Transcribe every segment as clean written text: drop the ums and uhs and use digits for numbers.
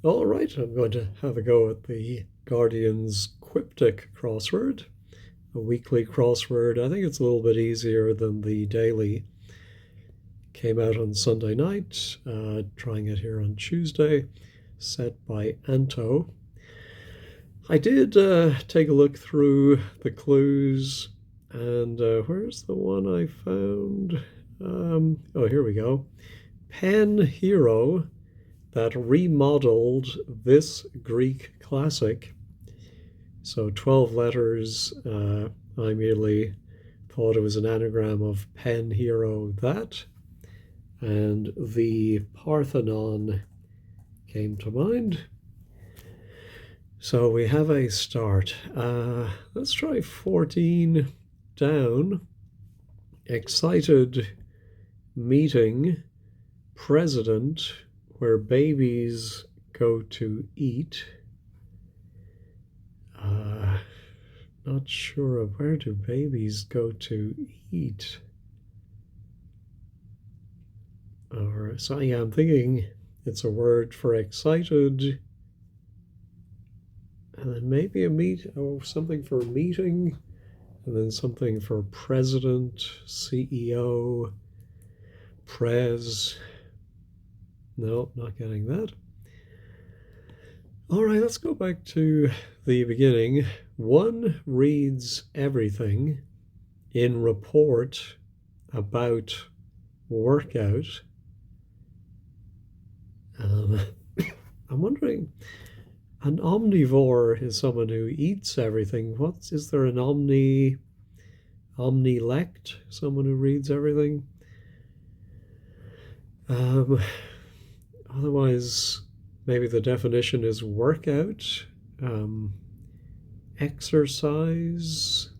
All right, I'm going to have a go at the Guardian's Quiptic Crossword, a weekly crossword. I think it's a little bit easier than the daily. Came out on Sunday night, trying it here on Tuesday, set by Anto. I did take a look through the clues, and where's the one I found? Oh, here we go. Pen hero that remodeled this Greek classic. So 12 letters. I immediately thought it was an anagram of pen hero that, and the Parthenon came to mind. So we have a start. Let's try 14 down. Excited meeting president where babies go to eat. Not sure of where do babies go to eat. Or so yeah, I'm thinking it's a word for excited, and then maybe something for meeting, and then something for president, CEO, pres. No, not getting that. All right, let's go back to the beginning. One reads everything in report about workout. I'm wondering, an omnivore is someone who eats everything. Is there an omnilect, someone who reads everything? Otherwise, maybe the definition is workout, exercise.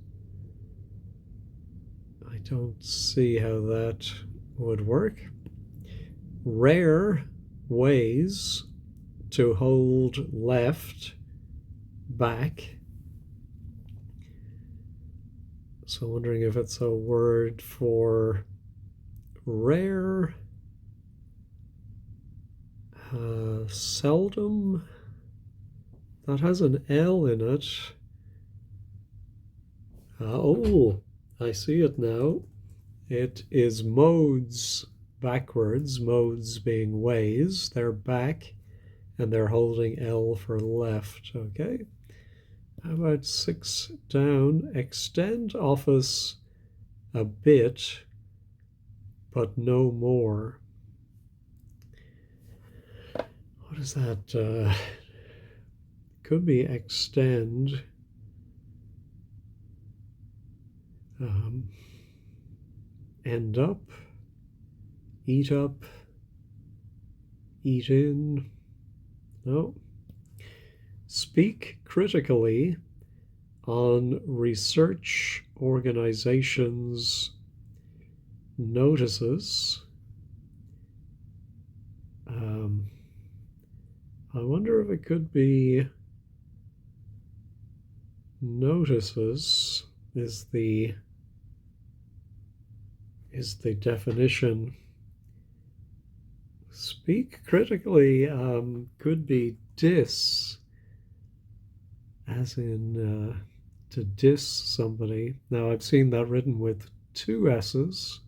I don't see how that would work. Rare ways to hold left back. So wondering if it's a word for rare. Seldom. That has an L in it. Oh, I see it now. It is modes backwards, modes being ways. They're back and they're holding L for left. Okay. How about 6 down? Extend office a bit, but no more. What is that? Could be extend. End up, eat in. No. Speak critically on research organizations' notices. I wonder if it could be notices is the definition. Speak critically could be diss, as in to diss somebody. Now I've seen that written with 2 S's.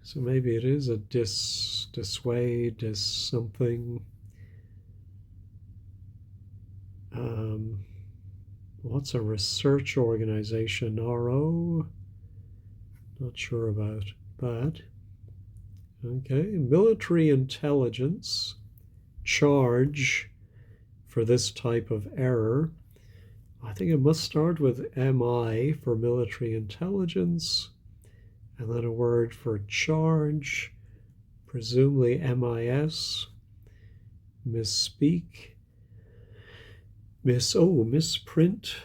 So maybe it is a dissuade, diss something. What's a research organization? RO? Not sure about that. Okay, military intelligence, charge for this type of error. I think it must start with MI for military intelligence, and then a word for charge, presumably MIS, misspeak, misprint,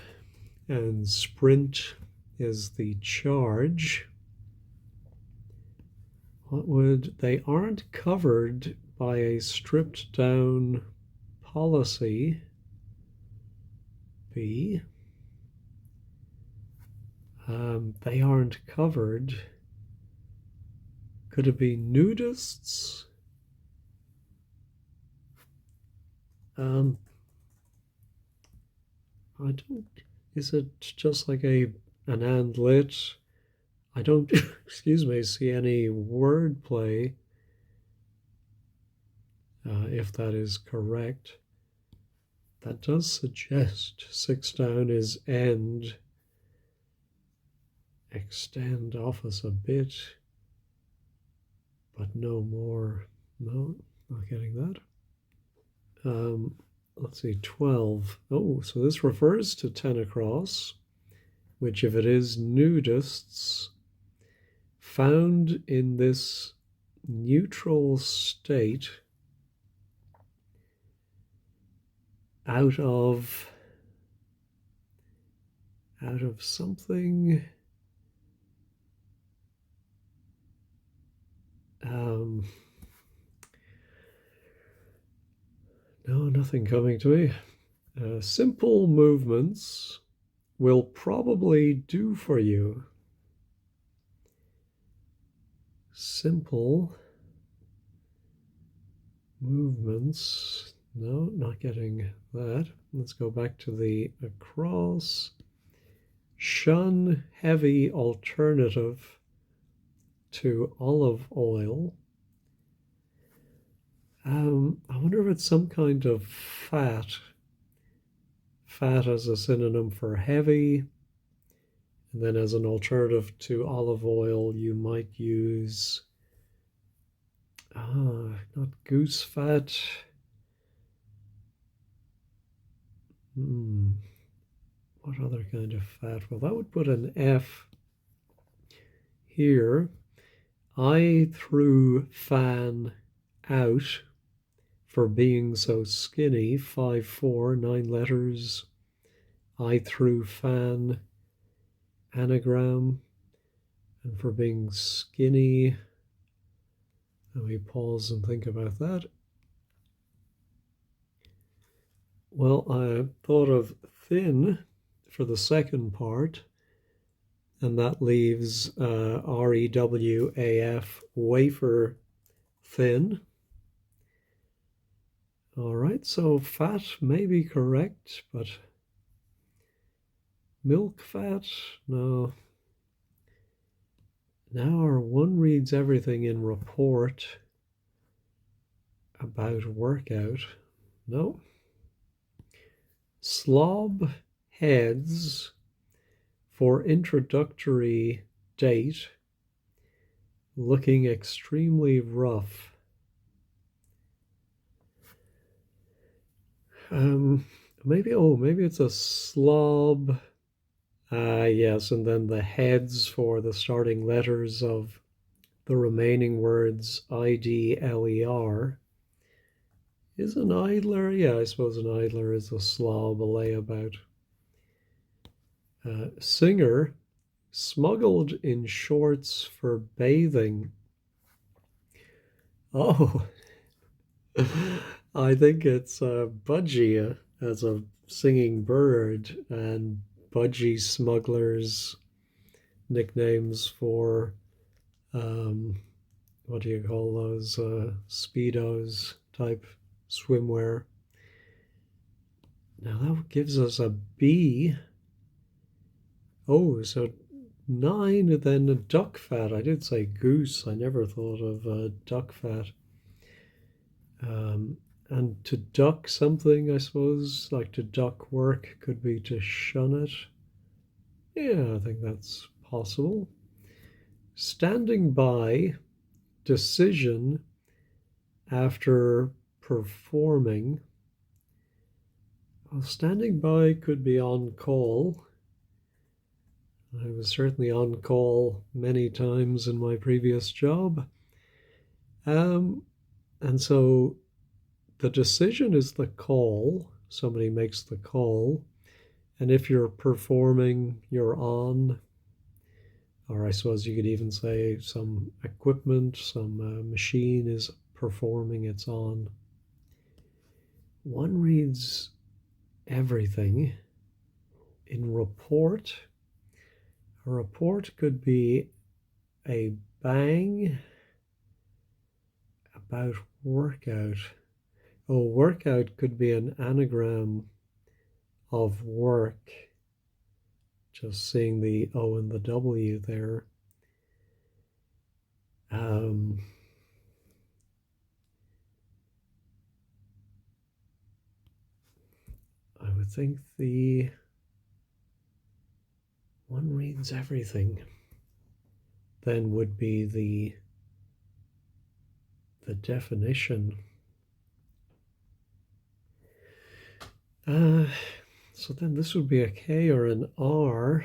and sprint is the charge. They aren't covered by a stripped down policy. B. They aren't covered. Could it be nudists? Um, I don't. Is it just like an and lit? I don't, excuse me, see any wordplay, if that is correct. That does suggest 6 down is end, extend office a bit, but no more. No, not getting that. Let's see, 12. Oh, so this refers to 10 across, which if it is nudists found in this neutral state out of something no, nothing coming to me. Simple movements will probably do for you. Simple movements. No, not getting that. Let's go back to the across. Shun heavy alternative to olive oil. I wonder if it's some kind of fat. Fat as a synonym for heavy. And then as an alternative to olive oil, you might use, not goose fat. What other kind of fat? Well, that would put an F here. I threw fan out for being so skinny. 5-4, 9 letters. I threw fan, anagram. And for being skinny, let me pause and think about that. Well, I thought of thin for the second part, and that leaves REWAF, wafer thin. All right, so fat may be correct, but milk fat, no. Now our one reads everything in report about workout. No. Slob heads for introductory date looking extremely rough. Maybe it's a slob. Yes, and then the heads for the starting letters of the remaining words, IDLER. Is an idler? Yeah, I suppose an idler is a slob, a layabout. Singer smuggled in shorts for bathing. Oh, I think it's Budgie as a singing bird, and budgie smugglers nicknames for what do you call those speedos type swimwear. Now that gives us a B. Oh, so 9, then a duck fat. I did say goose. I never thought of duck fat. And to duck something, I suppose, like to duck work could be to shun it. Yeah, I think that's possible. Standing by, decision after performing. Well, standing by could be on call. I was certainly on call many times in my previous job. And so the decision is the call. Somebody makes the call. And if you're performing, you're on. Or I suppose you could even say some equipment, some machine is performing, it's on. One reads everything in report. A report could be a bang about workout. Oh, workout could be an anagram of work. Just seeing the O and the W there. Um, I would think the one reads everything then would be the definition. So then this would be a K or an R.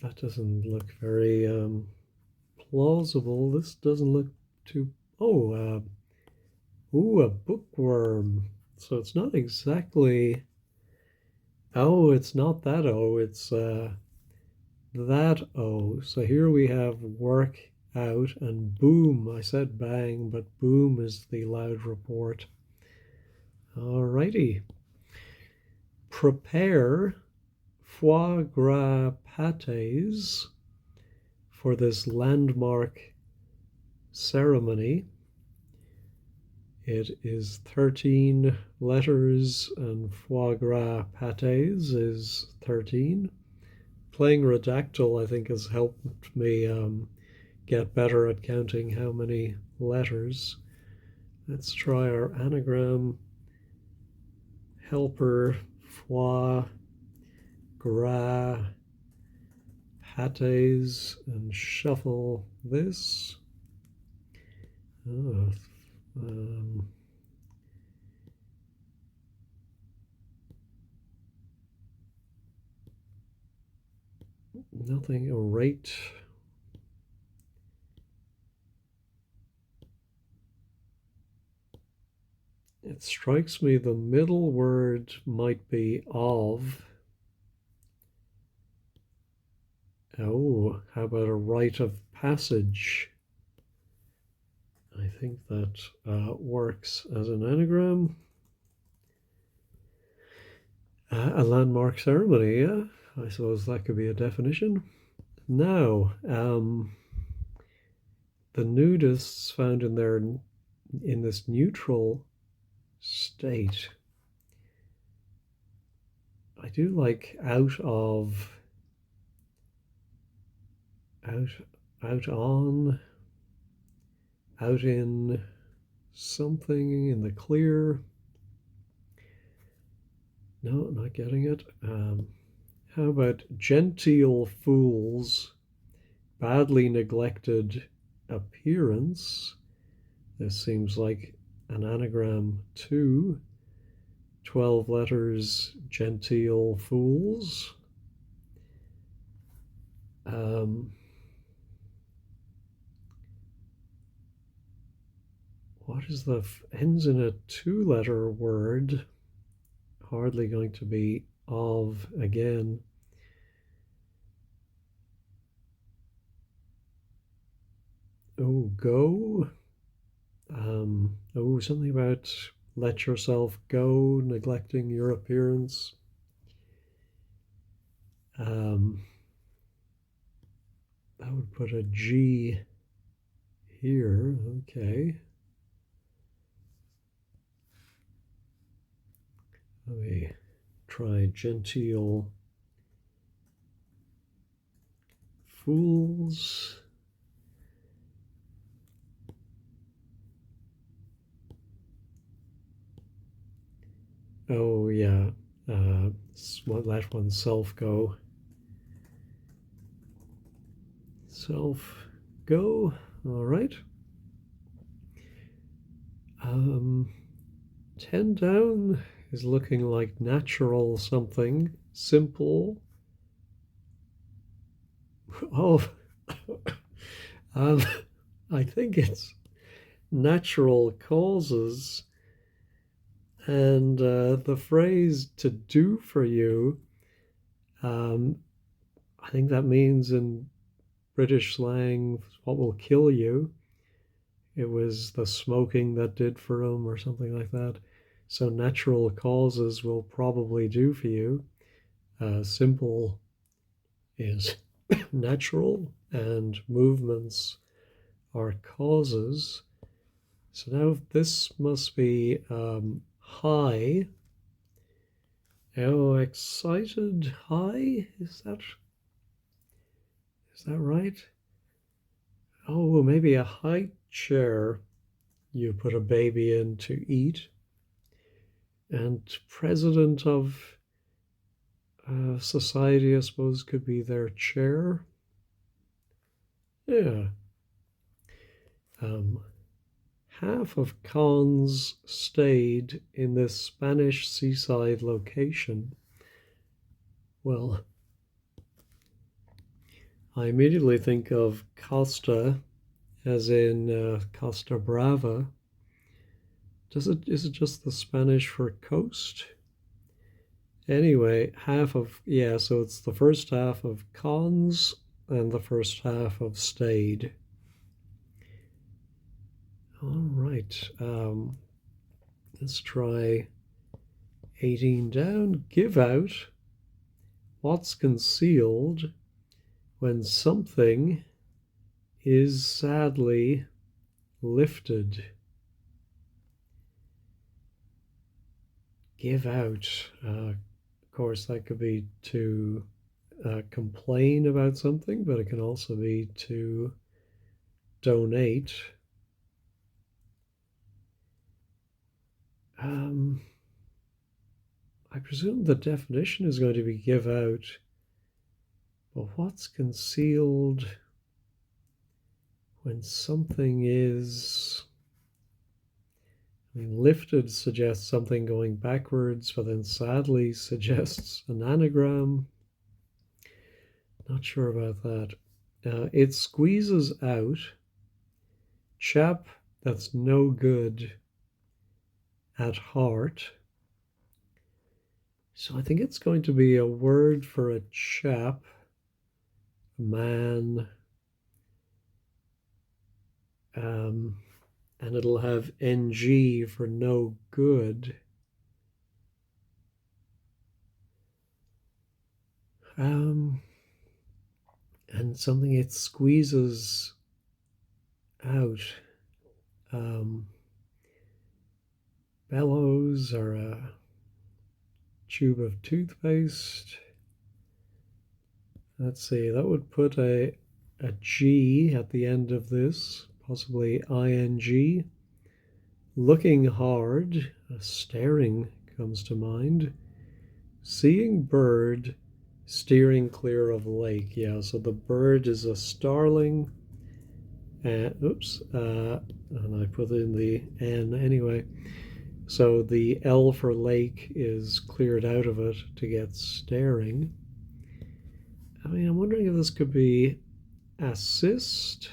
That doesn't look very plausible. This doesn't look too. Oh, ooh, a bookworm. So it's not exactly. Oh, it's not that O. It's that O. So here we have work out and boom. I said bang, but boom is the loud report. Alrighty. Prepare foie gras pâtés for this landmark ceremony. It is 13 letters and foie gras pâtés is 13. Playing Redactyl, I think, has helped me get better at counting how many letters. Let's try our anagram. Helper, foie gras pâtés, and shuffle this. Oh, nothing. Rate. It strikes me the middle word might be of. Oh, how about a rite of passage? I think that works as an anagram. A landmark ceremony, yeah. I suppose that could be a definition. Now, the nudists found in this neutral state. I do like out of, out on, out in, something in the clear. No, not getting it. How about genteel fools, badly neglected appearance? This seems like an anagram too. 12 letters, genteel fools. What is the ends in a 2-letter word? Hardly going to be of again. Oh, go. Oh, something about let yourself go, neglecting your appearance. That would put a G here. Okay. Let me try genteel fools. Oh, yeah. Let oneself go. Self go. All right. 10 down is looking like natural something. Simple. Oh, I think it's natural causes. And the phrase to do for you, I think that means in British slang, what will kill you. It was the smoking that did for him or something like that. So natural causes will probably do for you. Simple is natural and movements are causes. So now this must be high. Oh, excited high? Is that right? Oh, maybe a high chair you put a baby in to eat. And president of society, I suppose, could be their chair. Yeah. Um, Half of cons stayed in this Spanish seaside location. Well, I immediately think of Costa, as in Costa Brava. Is it just the Spanish for coast? Anyway, so it's the first half of cons and the first half of stayed. All right, let's try 18 down. Give out. What's concealed when something is sadly lifted? Give out. Of course, that could be to complain about something, but it can also be to donate. I presume the definition is going to be give out, but what's concealed when something is, lifted suggests something going backwards, but then sadly suggests an anagram. Not sure about that. It squeezes out. Chap that's no good at heart. So I think it's going to be a word for a chap, a man, and it'll have ng for no good. And something it squeezes out. Bellows, or a tube of toothpaste. Let's see, that would put a G at the end of this, possibly ing. Looking hard, staring comes to mind. Seeing bird, steering clear of lake. Yeah, so the bird is a starling. And I put in the N anyway. So the L for lake is cleared out of it to get staring. I'm wondering if this could be assist.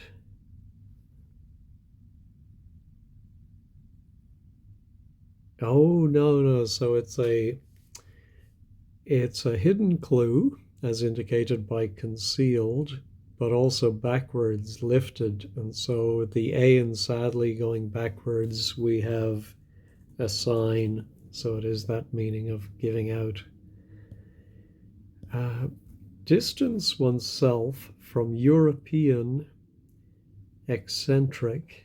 Oh, no. So it's a hidden clue, as indicated by concealed, but also backwards lifted. And so the A in sadly going backwards, we have a sign. So it is that meaning of giving out. Distance oneself from European eccentric.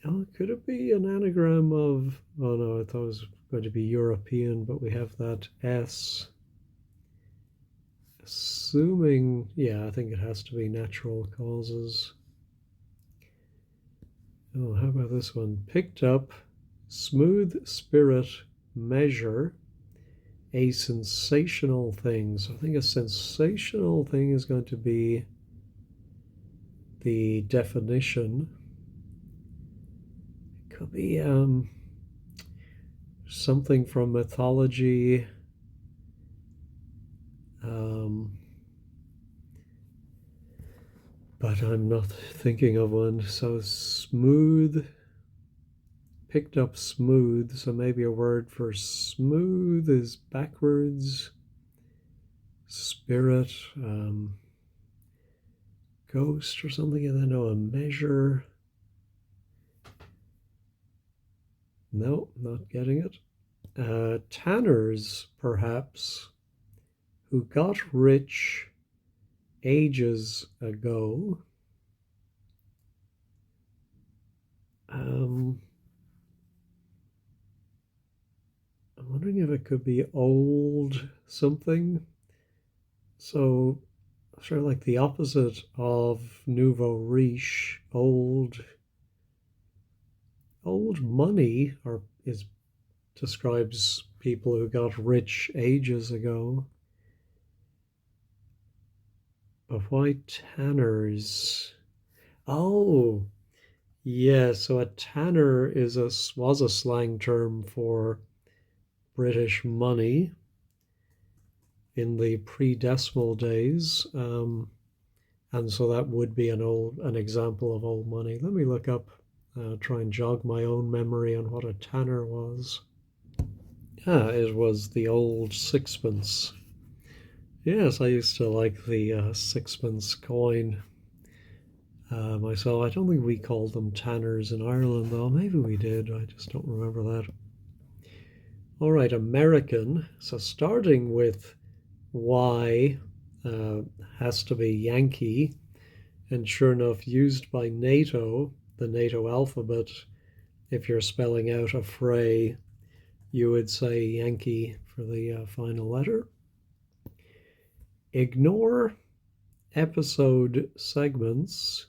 Oh, could it be an anagram of, oh no, I thought it was going to be European, but we have that S. Assuming, yeah, I think it has to be natural causes. Oh, how about this one? Picked up, smooth spirit, measure, a sensational thing. So I think a sensational thing is going to be the definition. It could be something from mythology. But I'm not thinking of one. So smooth, picked up smooth. So maybe a word for smooth is backwards. Spirit, ghost or something. And then a measure. No, not getting it. Tanners, perhaps, who got rich ages ago. I'm wondering if it could be old something. So, sort of like the opposite of nouveau riche, old money, or is describes people who got rich ages ago. But why tanners? Oh, yeah. So a tanner was a slang term for British money in the pre-decimal days, and so that would be an example of old money. Let me look up, try and jog my own memory on what a tanner was. It was the old sixpence. Yes, I used to like the sixpence coin myself. I don't think we called them tanners in Ireland, though. Maybe we did. I just don't remember that. All right, American. So starting with Y has to be Yankee, and sure enough, used by NATO, the NATO alphabet. If you're spelling out a fray, you would say Yankee for the final letter. Ignore episode segments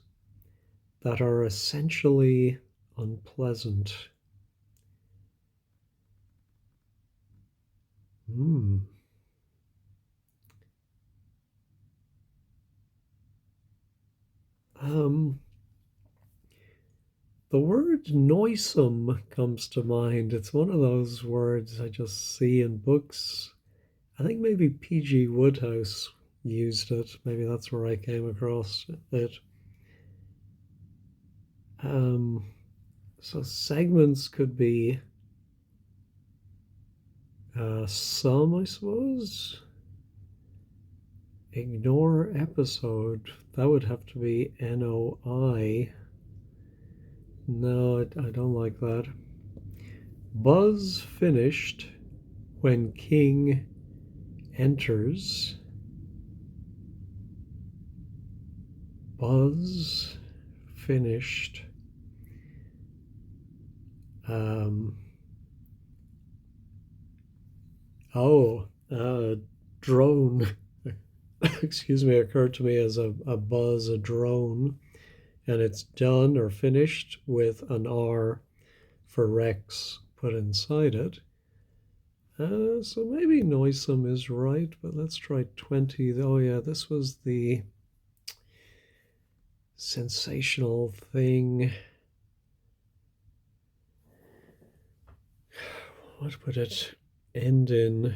that are essentially unpleasant. The word noisome comes to mind. It's one of those words I just see in books. I think maybe P.G. Wodehouse used it. Maybe that's where I came across it. So segments could be some, I suppose. Ignore episode. That would have to be NOI. No, I don't like that. Buzz finished when King enters. Buzz finished. Drone. Excuse me, occurred to me as a buzz, a drone, and it's done or finished with an R for Rex put inside it. So maybe noisome is right, but let's try 20. Oh yeah, this was the sensational thing. What would it end in?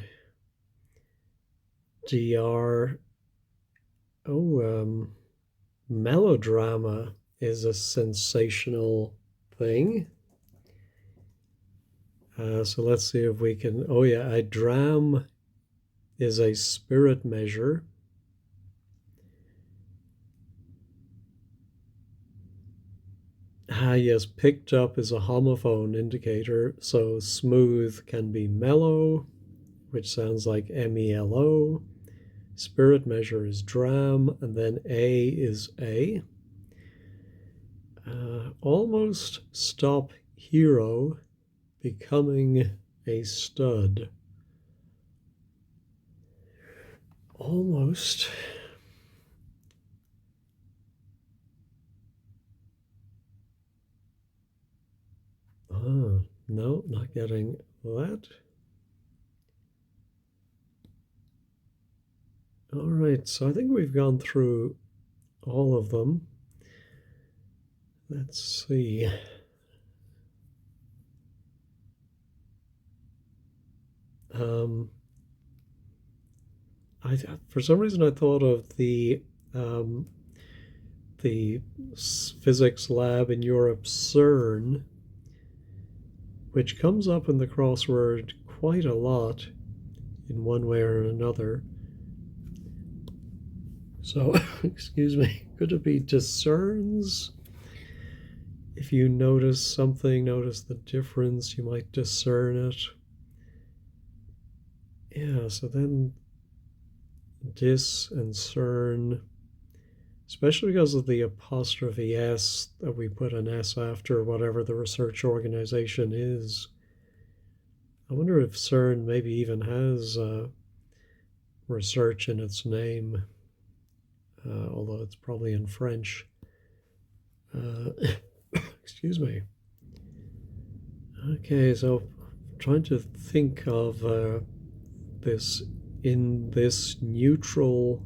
DR. Oh, melodrama is a sensational thing. So let's see if we can. Oh yeah, a dram is a spirit measure. Yes, picked up is a homophone indicator. So smooth can be mellow, which sounds like MELO. Spirit measure is dram, and then A is A. Almost stop hero becoming a stud. Almost. No, not getting that. All right, so I think we've gone through all of them. Let's see. For some reason I thought of the physics lab in Europe, CERN, which comes up in the crossword quite a lot in one way or another. So, excuse me, could it be discerns? If you notice something, notice the difference, you might discern it. Yeah, so then dis and cern, especially because of the apostrophe S that we put an S after whatever the research organization is. I wonder if CERN maybe even has research in its name, although it's probably in French. Uh, excuse me. Okay, so I'm trying to think of this in this neutral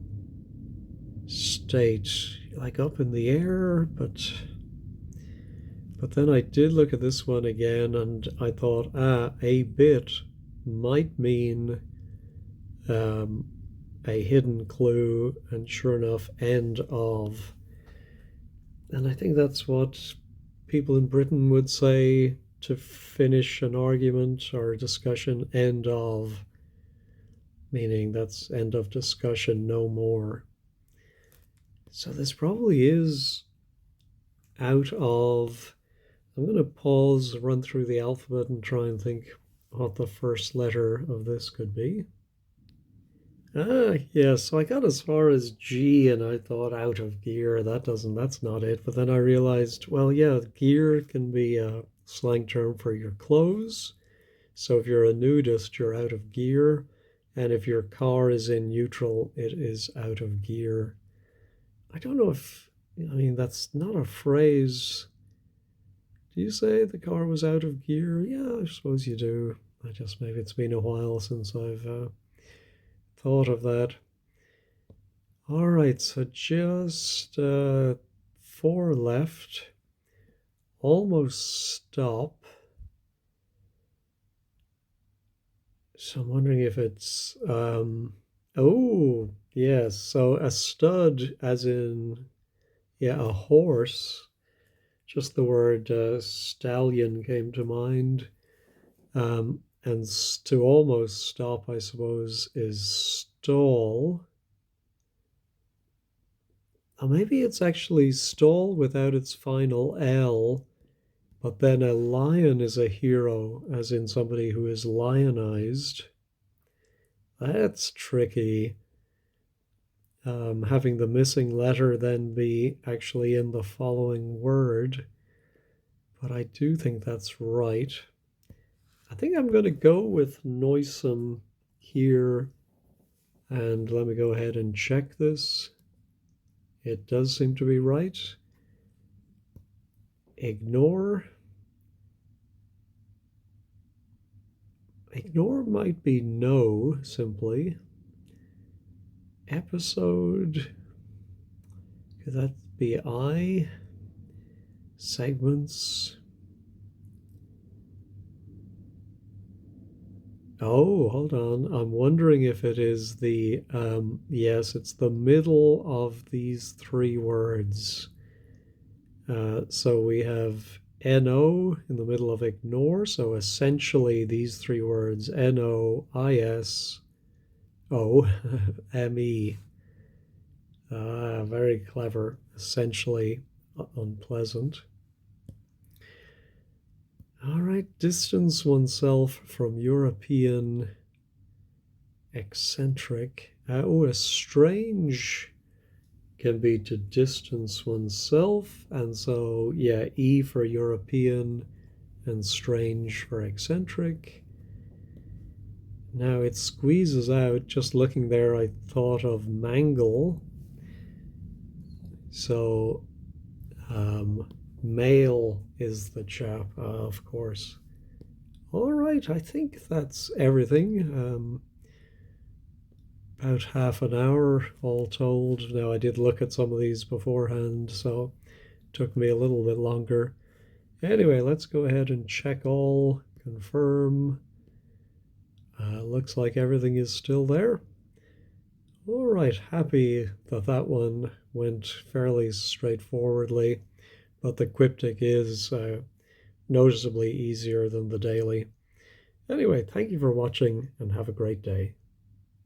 state, like up in the air, but then I did look at this one again and I thought, a bit might mean um, a hidden clue, and sure enough, end of. And I think that's what people in Britain would say to finish an argument or a discussion, end of, meaning that's end of discussion, no more. So this probably is out of. I'm going to pause, run through the alphabet, and try and think what the first letter of this could be. Yeah, so I got as far as G and I thought out of gear. That's not it. But then I realized, well, yeah, gear can be a slang term for your clothes. So if you're a nudist, you're out of gear. And if your car is in neutral, it is out of gear. I don't know if, I mean, that's not a phrase. Do you say the car was out of gear? Yeah, I suppose you do. Maybe it's been a while since I've thought of that. All right, so just four left. Almost stop. So I'm wondering if it's oh yes. So a stud, as in yeah, a horse. Just the word stallion came to mind. And to almost stop, I suppose, is stall. Or maybe it's actually stall without its final L, but then a lion is a hero, as in somebody who is lionized. That's tricky. Having the missing letter then be actually in the following word. But I do think that's right. I think I'm going to go with noisome here. And let me go ahead and check this. It does seem to be right. Ignore. Ignore might be no, simply. Episode. Could that be I? Segments. Oh, hold on. I'm wondering if it is the, yes, it's the middle of these three words. So we have NO in the middle of ignore. So essentially these three words, NOISOME. Very clever. Essentially unpleasant. All right, distance oneself from European eccentric. Estrange can be to distance oneself. And so, yeah, E for European and strange for eccentric. Now it squeezes out. Just looking there, I thought of mangle. So, male is the chap, of course. All right, I think that's everything. About half an hour all told. Now, I did look at some of these beforehand, so it took me a little bit longer. Anyway, let's go ahead and check all, confirm. Looks like everything is still there. All right, happy that that one went fairly straightforwardly, but the Quiptic is noticeably easier than the daily. Anyway, thank you for watching and have a great day.